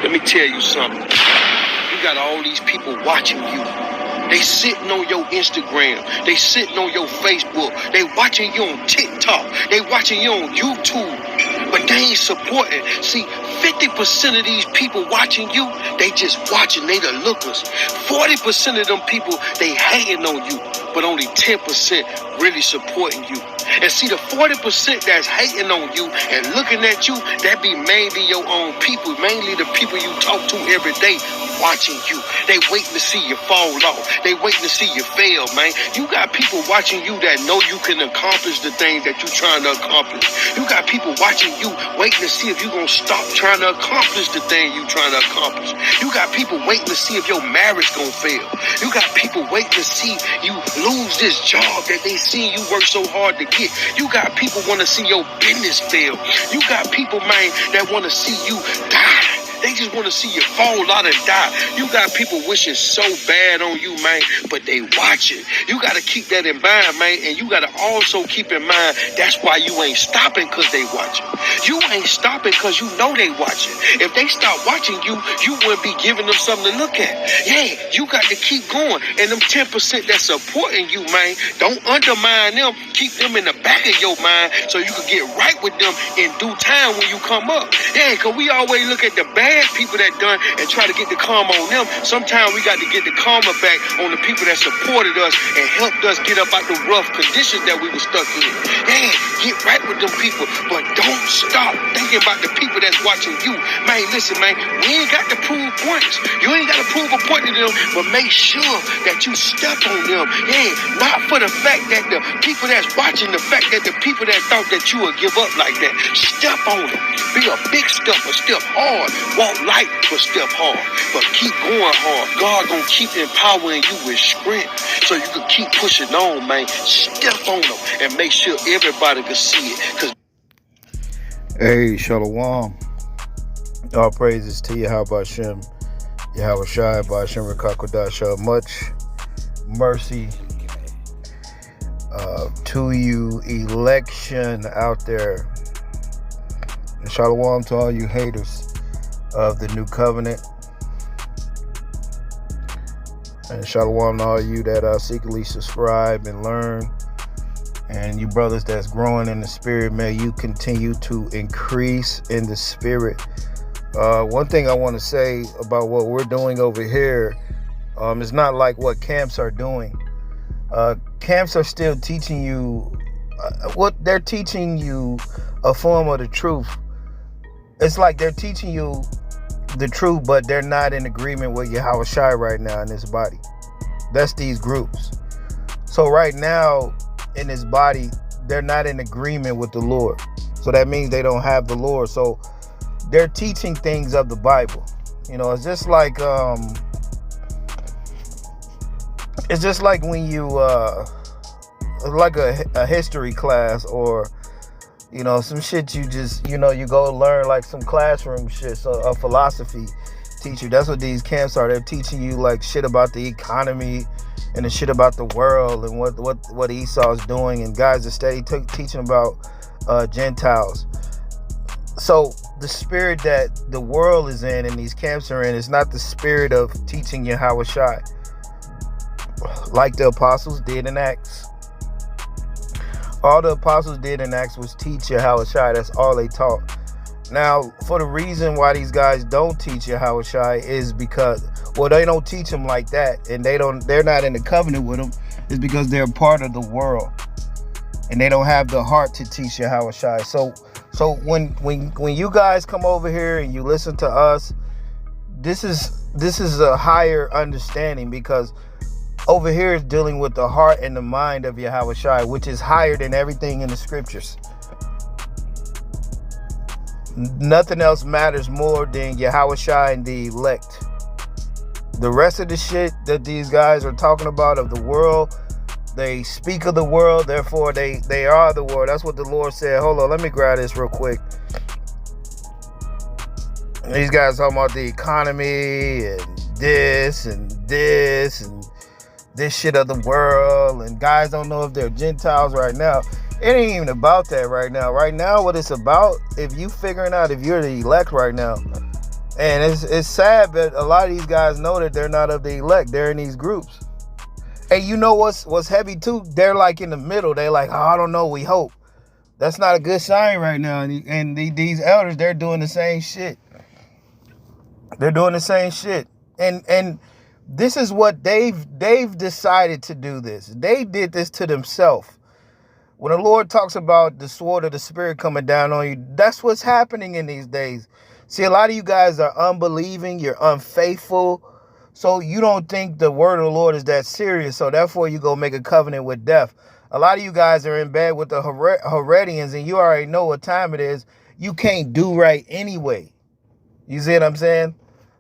Let me tell you something. You got all these people watching you. They sitting on your Instagram. They sitting on your Facebook. They watching you on TikTok. They watching you on YouTube. But they ain't supporting. See, 50% of these people watching you, they just watching. They the lookers. 40% of them people, they hating on you. But only 10% really supporting you. And see, the 40% that's hating on you and looking at you, that be mainly your own people, mainly the people you talk to every day watching you. They waiting to see you fall off. They waiting to see you fail, man. You got people watching you that know you can accomplish the things that you're trying to accomplish. You got people watching you waiting to see if you're going to stop trying to accomplish the thing you're trying to accomplish. You got people waiting to see if your marriage going to fail. You got people waiting to see you lose this job that they see you work so hard to get. You got people want to see your business fail. You got people, man, that want to see you die. They just want to see you fall out and die. You got people wishing so bad on you, man, but they watching. You got to keep that in mind, man, and you got to also keep in mind that's why you ain't stopping because they watching. You ain't stopping because you know they watching. If they stop watching you, you wouldn't be giving them something to look at. Yeah, you got to keep going. And them 10% that's supporting you, man, don't undermine them. Keep them in the back of your mind so you can get right with them in due time when you come up. Yeah, because we always look at the bad people that done and try to get the karma on them. Sometimes we got to get the karma back on the people that supported us and helped us get up out the rough conditions that we were stuck in. Yeah, get right with them people, but don't stop thinking about the people that's watching you. Man, listen, man, we ain't got to prove points. You ain't got to prove a point to them, but make sure that you step on them. Yeah, not for the fact that the people that's watching, the fact that the people that thought that you would give up like that. Step on it. Be a big stepper, step hard. Walk light, but step hard. But keep going hard. God gonna keep empowering you with strength so you can keep pushing on, man. Step on them and make sure everybody can see it. Hey, Shalom. All praises to Yahawashi, Yahawashi, Ba'ashem Rekakodasha. Much mercy to you, election out there. And Shalom to all you haters of the new covenant, and shalom to all you that secretly subscribe and learn, and you brothers that's growing in the spirit, may you continue to increase in the spirit. One thing I want to say about what we're doing over here is not like what camps are doing. Camps are still teaching you what they're teaching you, a form of the truth. It's like they're teaching you the truth, but they're not in agreement with Yahawashi right now in this body. That's these groups. So right now in this body, they're not in agreement with the Lord. So that means they don't have the Lord. So they're teaching things of the Bible. You know, it's just like when you like a history class, or you know, some shit you just, you know, you go learn like some classroom shit. So a philosophy teacher, that's what these camps are. They're teaching you like shit about the economy and the shit about the world and what Esau's doing. And guys are steady teaching about Gentiles. So the spirit that the world is in and these camps are in is not the spirit of teaching Yahawashi like the apostles did in Acts. All the apostles did in Acts was teach Yahawashi. That's all they taught. Now, for the reason why these guys don't teach Yahawashi is because, well, they don't teach them like that, and they're not in the covenant with them, is because they're part of the world, and they don't have the heart to teach Yahawashi. So when you guys come over here and you listen to us, this is a higher understanding, because over here is dealing with the heart and the mind of Yahawashi, which is higher than everything in the scriptures. Nothing else matters more than Yahawashi and the elect. The rest of the shit that these guys are talking about of the world, they speak of the world, therefore they are the world. That's what the Lord said. Hold on, let me grab this real quick. These guys talking about the economy and this and this and this shit of the world, and guys don't know if they're Gentiles right now. It ain't even about that right now. Right now, what it's about, if you figuring out if you're the elect right now, And it's sad, but a lot of these guys know that they're not of the elect. They're in these groups. And you know what's heavy too? They're like in the middle. They're like, oh, I don't know, we hope. That's not a good sign right now. And these elders, they're doing the same shit. They're doing the same shit. And this is what they've decided to do this. They did this to themselves. When the Lord talks about the sword of the Spirit coming down on you, that's what's happening in these days. See, a lot of you guys are unbelieving. You're unfaithful. So you don't think the word of the Lord is that serious. So therefore you go make a covenant with death. A lot of you guys are in bed with the Herodians, and you already know what time it is. You can't do right anyway. You see what I'm saying?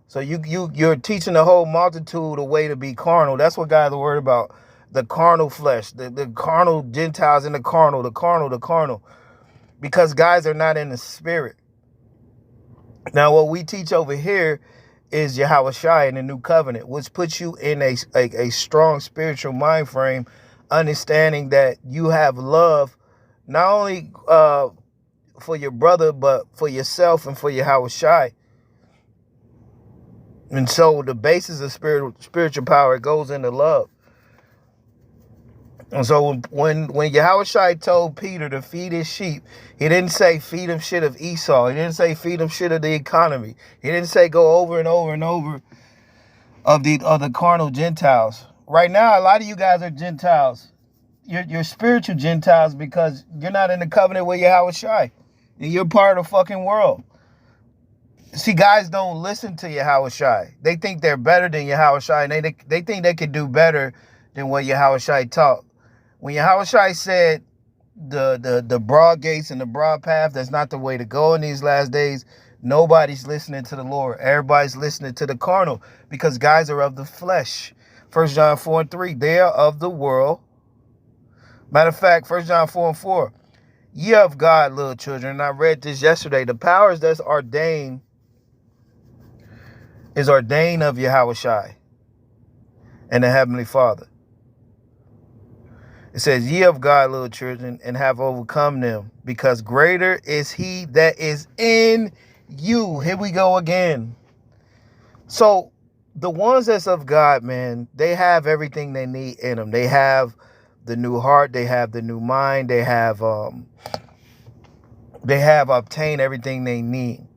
So you're teaching the whole multitude a way to be carnal. That's what guys are worried about. The carnal flesh, the carnal Gentiles in the carnal. Because guys are not in the spirit. Now, what we teach over here is Yahawashi in the new covenant, which puts you in a strong spiritual mind frame, understanding that you have love, not only for your brother, but for yourself and for Yahawashi. And so the basis of spiritual power goes into love. And so when Yahawashi told Peter to feed his sheep, he didn't say feed him shit of Esau. He didn't say feed him shit of the economy. He didn't say go over and over and over of the carnal Gentiles. Right now, a lot of you guys are Gentiles. You're spiritual Gentiles because you're not in the covenant with Yahawashi. And you're part of the fucking world. See, guys don't listen to Yahawashi. They think they're better than Yahawashi, and they think they could do better than what Yahawashi taught. When Yahawashi said the broad gates and the broad path, that's not the way to go in these last days, nobody's listening to the Lord. Everybody's listening to the carnal because guys are of the flesh. 1 John 4:3, they are of the world. Matter of fact, 1 John 4:4, ye of God, little children. And I read this yesterday. The powers that's ordained is ordained of Yahawashi and the Heavenly Father. It says, ye of God, little children, and have overcome them, because greater is he that is in you. Here we go again. So the ones that's of God, man, they have everything they need in them. They have the new heart. They have the new mind. They have obtained everything they need.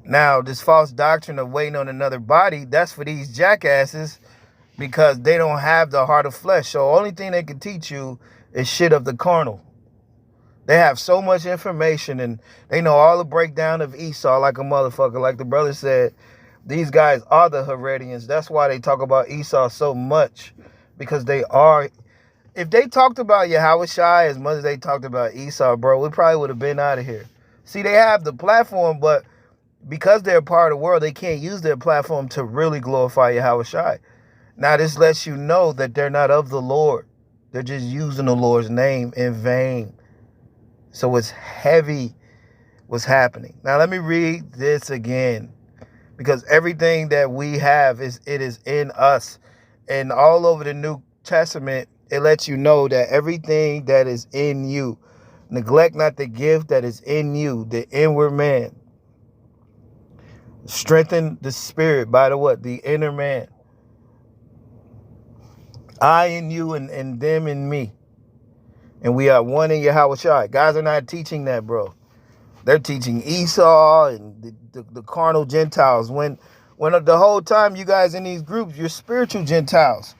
Now, this false doctrine of waiting on another body, that's for these jackasses, because they don't have the heart of flesh. So only thing they can teach you is shit of the carnal. They have so much information, and they know all the breakdown of Esau like a motherfucker. Like the brother said, these guys are the Herodians. That's why they talk about Esau so much, because they are. If they talked about Yahawashi as much as they talked about Esau, bro, we probably would have been out of here. See, they have the platform, but because they're a part of the world, they can't use their platform to really glorify Yahawashi. Now, this lets you know that they're not of the Lord. They're just using the Lord's name in vain. So it's heavy what's happening. Now, let me read this again, because everything that we have, it is in us. And all over the New Testament, it lets you know that everything that is in you, neglect not the gift that is in you, the inward man. Strengthen the spirit by the what? The inner man. I in you and them in me. And we are one in Yahawashi. Guys are not teaching that, bro. They're teaching Esau and the carnal Gentiles. When the whole time you guys in these groups, you're spiritual Gentiles.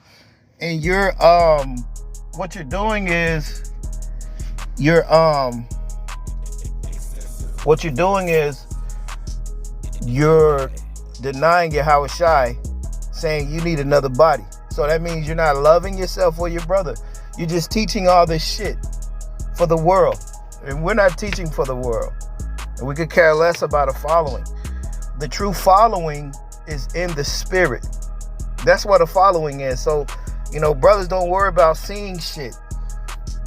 And you're what you're doing is you're denying Yahawashi, saying you need another body. So that means you're not loving yourself or your brother. You're just teaching all this shit for the world. And we're not teaching for the world. And we could care less about a following. The true following is in the spirit. That's what a following is. So, brothers, don't worry about seeing shit.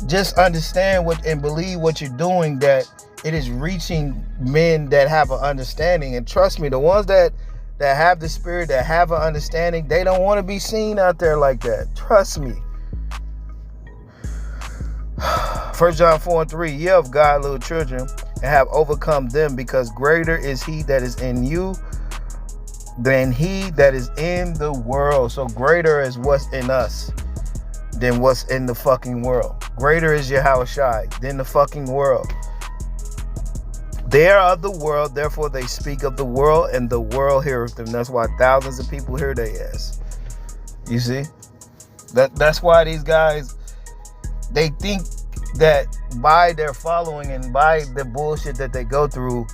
Just understand and believe what you're doing, that it is reaching men that have an understanding. And trust me, the ones that have the spirit, that have an understanding, they don't want to be seen out there like that. Trust me. 1 John 4:3, ye of God, little children, and have overcome them, because greater is he that is in you than he that is in the world. So greater is what's in us than what's in the fucking world. Greater is Yahawashi than the fucking world. They are of the world, therefore they speak of the world, and the world heareth them. That's why thousands of people hear their ass. You see? That's why these guys, they think that by their following and by the bullshit that they go through,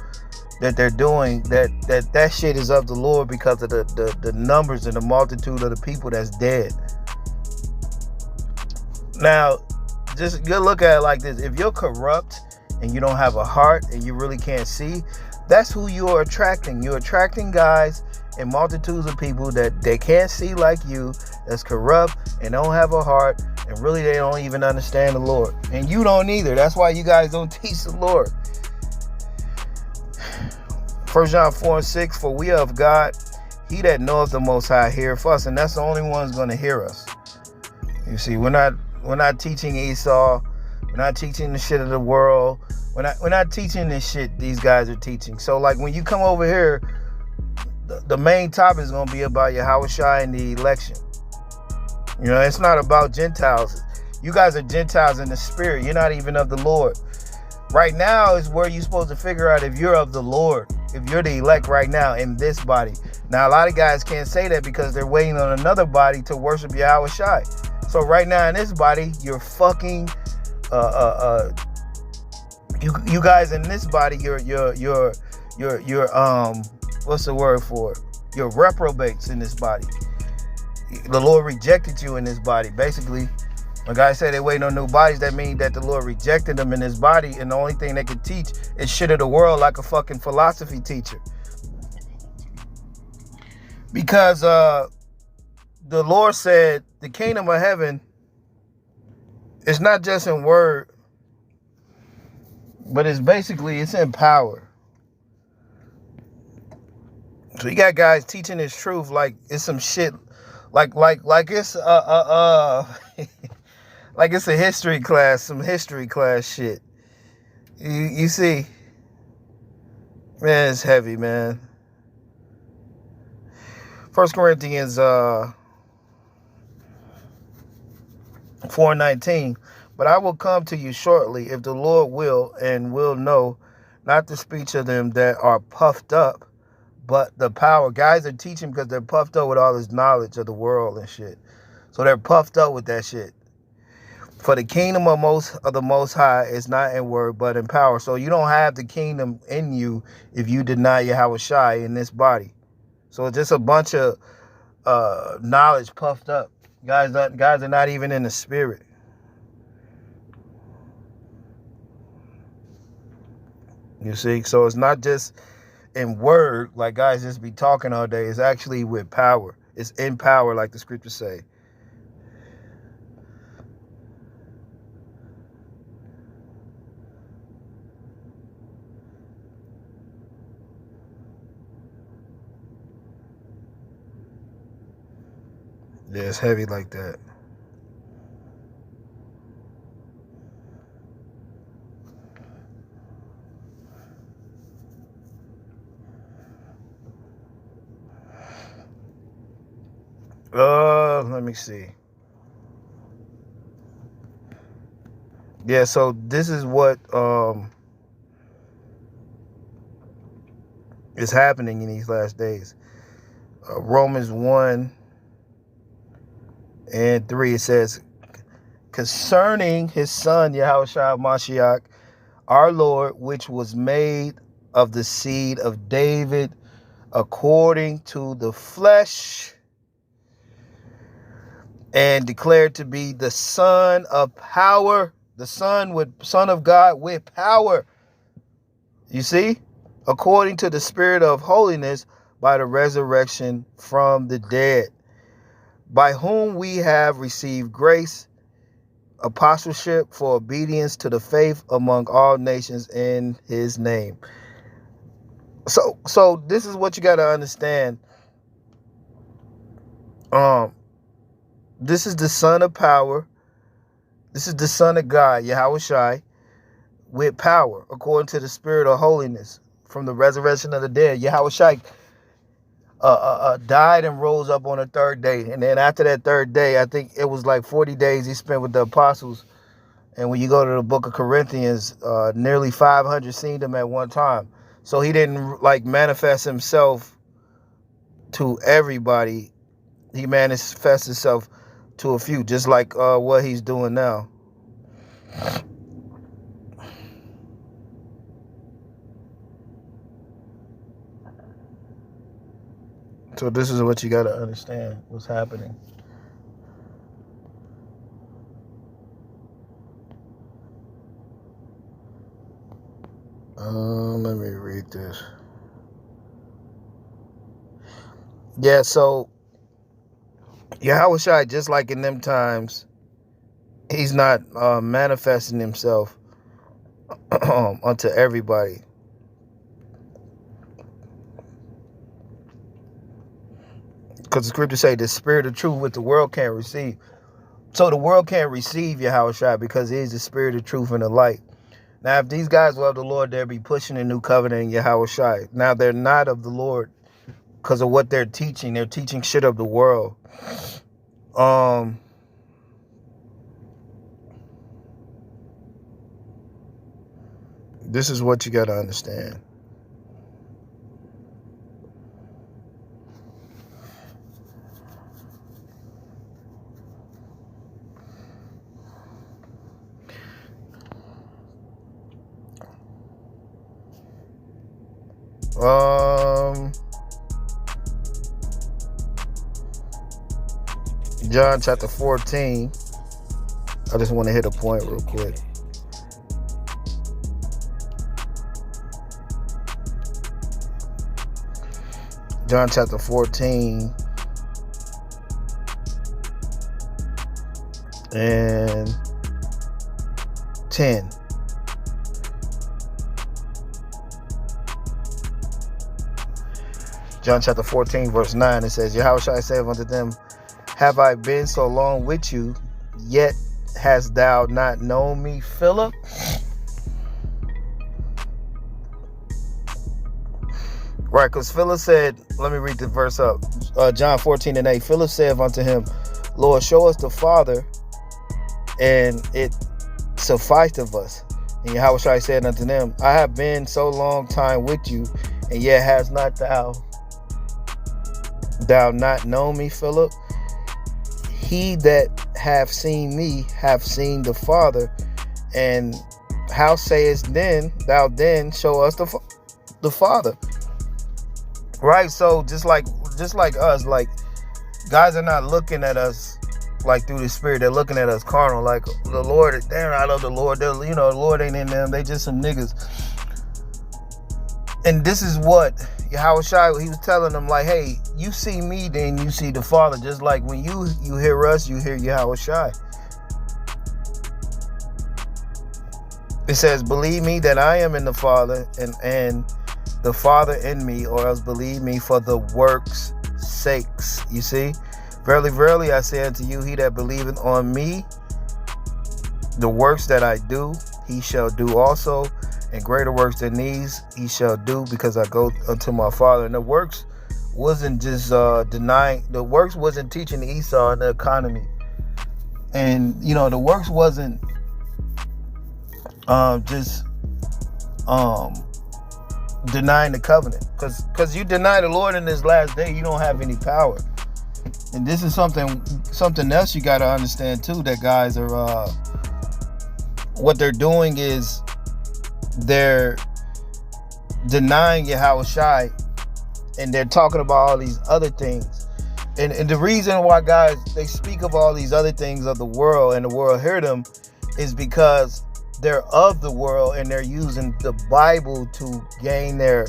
that they're doing, that shit is of the Lord because of the numbers and the multitude of the people that's dead. Now, just you look at it like this. If you're corrupt and you don't have a heart and you really can't see, that's who you are attracting. You're attracting guys and multitudes of people that they can't see like you, that's corrupt and don't have a heart, and really they don't even understand the Lord. And you don't either. That's why you guys don't teach the Lord. 1 John 4:6, for we are of God, he that knoweth the Most High heareth us, and that's the only one's going to hear us. You see, we're not teaching Esau. We're not teaching the shit of the world. We're not teaching this shit these guys are teaching. So like when you come over here, the main topic is going to be about Yahawashi and the election. You know, it's not about Gentiles. You guys are Gentiles in the spirit. You're not even of the Lord. Right now is where you're supposed to figure out if you're of the Lord, if you're the elect right now in this body. Now, a lot of guys can't say that because they're waiting on another body to worship Yahawashi. So right now in this body, you're fucking, you guys in this body, you're what's the word for it? You're reprobates in this body. The Lord rejected you in this body. Basically, when guys say they waiting on new bodies, that means that the Lord rejected them in this body, and the only thing they could teach is shit of the world like a fucking philosophy teacher. Because the Lord said the kingdom of heaven is not just in word, but it's in power. So you got guys teaching this truth like it's some shit, like it's like it's a history class, some history class shit. You see, man, it's heavy, man. 1 Corinthians 4:19. But I will come to you shortly, if the Lord will, and will know, not the speech of them that are puffed up, but the power. Guys are teaching because they're puffed up with all this knowledge of the world and shit. So they're puffed up with that shit. For the kingdom of the Most High is not in word, but in power. So you don't have the kingdom in you if you deny Yahawashi in this body. So it's just a bunch of knowledge puffed up. Guys are not even in the spirit. You see, so it's not just in word, like guys just be talking all day. It's actually with power. It's in power, like the scriptures say. Yeah, it's heavy like that. Let me see. Yeah, so this is what is happening in these last days. Romans 1:3, it says, concerning his son, Yahawashi Mashiach, our Lord, which was made of the seed of David, according to the flesh, and declared to be the Son of power, the Son of God with power. You see? According to the Spirit of holiness, by the resurrection from the dead, by whom we have received grace, apostleship for obedience to the faith among all nations in his name. So this is what you got to understand. This is the Son of power. This is the Son of God, Yahawashi, with power, according to the Spirit of holiness, from the resurrection of the dead. Yahawashi died and rose up on the third day. And then after that third day, I think it was like 40 days he spent with the apostles. And when you go to the book of Corinthians, nearly 500 seen him at one time. So he didn't like manifest himself to everybody. He manifests himself to a few, just like what he's doing now. So this is what you got to understand what's happening. Let me read this. Yeah, so Yahawashi, just like in them times, he's not manifesting himself unto everybody. Because the scriptures say the spirit of truth which the world can't receive. So the world can't receive Yahawashi because he is the spirit of truth and the light. Now, if these guys love the Lord, they'll be pushing a new covenant in Yahawashi. Now, they're not of the Lord because of what they're teaching. They're teaching shit of the world. This is what you got to understand. John chapter 14. I just want to hit a point real quick. John chapter 14 and 10. John chapter 14 verse 9, it says, Yahawashi said unto them, have I been so long with you, yet hast thou not known me, Philip? Right, because Philip said, let me read the verse up. John 14 and 8. Philip said unto him, Lord, show us the Father, and it sufficed of us. And Yahawashi said unto them, I have been so long time with you, and yet hast not thou not known me, Philip? He that hath seen me hath seen the Father. And how sayest then thou then show us the Father? Right, so just like us, like guys are not looking at us like through the spirit. They're looking at us carnal, like the Lord. They're not of the Lord. They're, the Lord ain't in them. They just some niggas. And this is what Yahawashi, he was telling them, like, hey, you see me, then you see the Father. Just like when you hear us, you hear Yahawashi. It says, believe me that I am in the Father, and the Father in me, or else believe me for the works' sakes. You see? Verily, verily, I say unto you, he that believeth on me, the works that I do, he shall do also, and greater works than these he shall do, because I go unto my Father. And the works wasn't just denying, the works wasn't teaching Esau in the economy. And, the works wasn't just denying the covenant. Because you deny the Lord in this last day, you don't have any power. And this is something else you got to understand too, that guys are, what they're doing is they're denying Yahawashi, and they're talking about all these other things. And the reason why guys, they speak of all these other things of the world and the world hear them is because they're of the world and they're using the Bible to gain their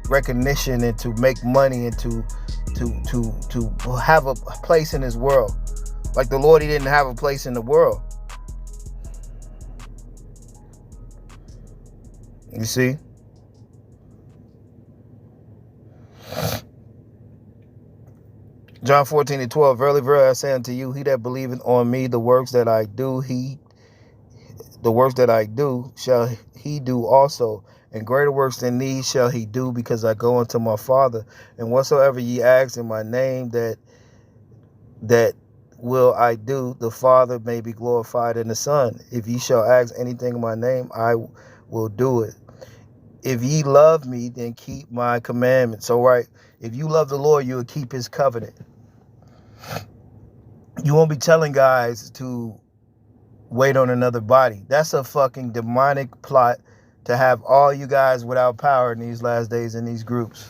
recognition and to make money and to have a place in this world. Like the Lord, he didn't have a place in the world. You see? John 14 and 12. Verily, verily, I say unto you, he that believeth on me, the works that I do, shall he do also. And greater works than these shall he do, because I go unto my Father. And whatsoever ye ask in my name, that will I do, the Father may be glorified in the Son. If ye shall ask anything in my name, I will do it. If ye love me, then keep my commandments. So, right, if you love the Lord, you will keep his covenant. You won't be telling guys to wait on another body. That's a fucking demonic plot to have all you guys without power in these last days in these groups.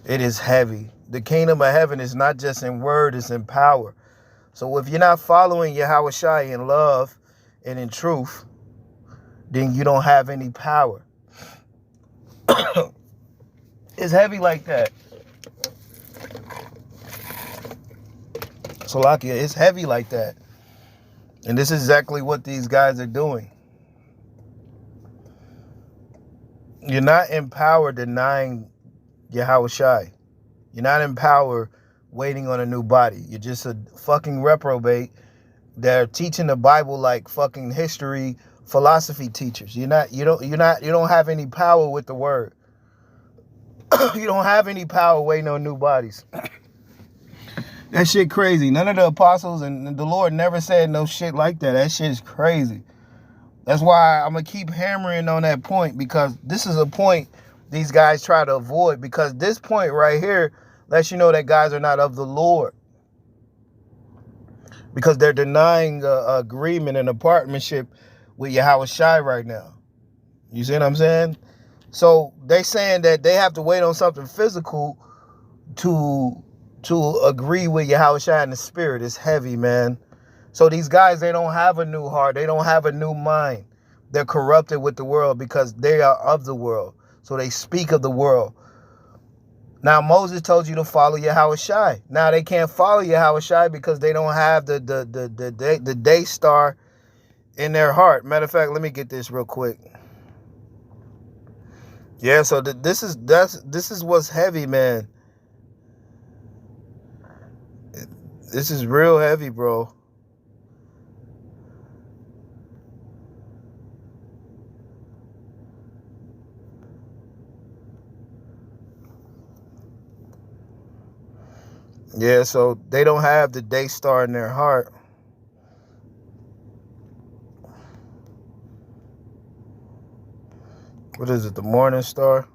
It is heavy. The kingdom of heaven is not just in word, it's in power. So if you're not following Yahawashi in love and in truth, then you don't have any power. It's heavy like that. Salakia, it's heavy like that. And this is exactly what these guys are doing. You're not in power denying Yahawashi. You're not in power waiting on a new body. You're just a fucking reprobate that are teaching the Bible like fucking history, philosophy teachers. You don't have any power with the word. You don't have any power waiting on new bodies. That shit crazy. None of the apostles and the Lord never said no shit like that. That shit is crazy. That's why I'm going to keep hammering on that point, because this is a point these guys try to avoid, because this point right here lets you know that guys are not of the Lord, because they're denying agreement and a partnership with Yahawashi right now. You see what I'm saying? So they saying that they have to wait on something physical to agree with Yahawashi in the spirit. It's heavy, man. So these guys, they don't have a new heart. They don't have a new mind. They're corrupted with the world because they are of the world. So they speak of the world. Now, Moses told you to follow Yahawashi. Now they can't follow Yahawashi because they don't have the day star in their heart. Matter of fact, let me get this real quick. Yeah, so this is what's heavy, man. This is real heavy, bro. Yeah, so they don't have the day star in their heart. What is it, the morning star?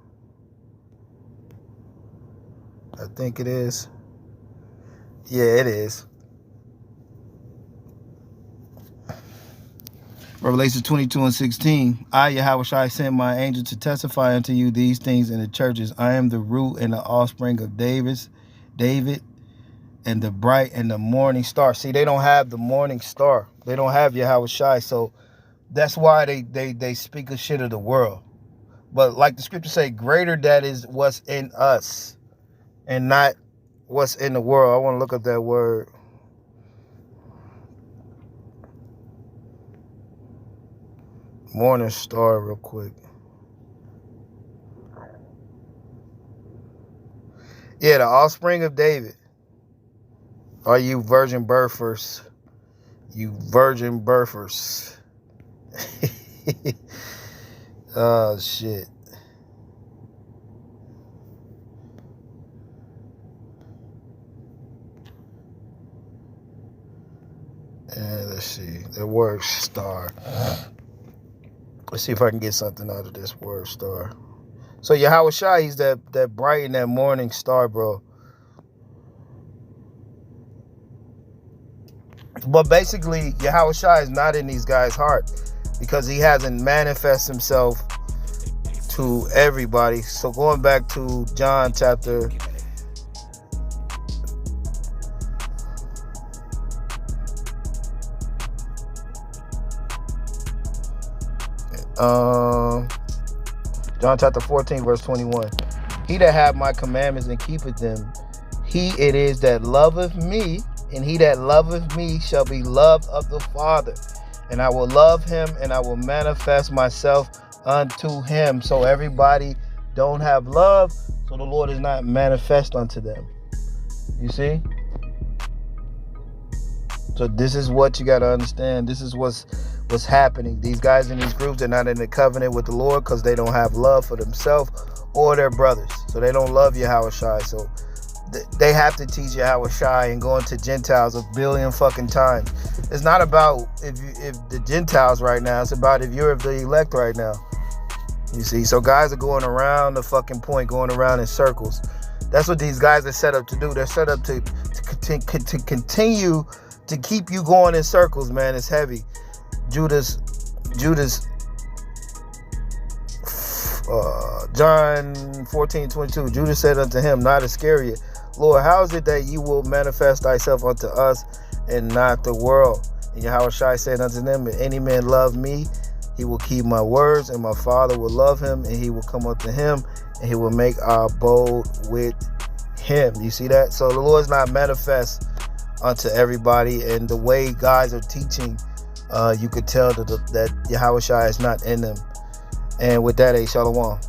I think it is. Yeah, it is. Revelation 22:16. I, Yahawashi, sent my angel to testify unto you these things in the churches. I am the root and the offspring of David, and the bright and the morning star. See, they don't have the morning star. They don't have Yahawashi. So that's why they speak of shit of the world. But like the scriptures say, greater that is what's in us and not what's in the world. I want to look up that word. Morning star real quick. Yeah, the offspring of David. Are you virgin birthers? You virgin birthers. Oh, shit. And let's see. The word star. Let's see if I can get something out of this word star. So Yahawashi, he's that bright and that morning star, bro. But basically, Yahawashi is not in these guys' heart because he hasn't manifested himself to everybody. So going back to John chapter 14, verse 21. He that hath my commandments and keepeth them, he it is that loveth me, and he that loveth me shall be loved of the Father. And I will love him, and I will manifest myself unto him. So everybody don't have love, so the Lord is not manifest unto them. You see? So this is what you got to understand. This is what's what's happening. These guys in these groups, they're not in the covenant with the Lord because they don't have love for themselves or their brothers. So they don't love Yahawashi. So they have to teach Yahawashi and going to Gentiles a billion fucking times. It's not about if the Gentiles right now. It's about if you're of the elect right now. You see, so guys are going around the fucking point, going around in circles. That's what these guys are set up to do. They're set up to continue to keep you going in circles, man. It's heavy. Judas, John 14:22. Judas said unto him, not Iscariot, Lord, how is it that you will manifest thyself unto us and not the world? And Yahawashi said unto them, if any man love me, he will keep my words, and my Father will love him, and he will come unto him, and he will make our abode with him. You see that? So the Lord's not manifest unto everybody, and the way guys are teaching, you could tell that Yahawashi is not in them. And with that, shalom.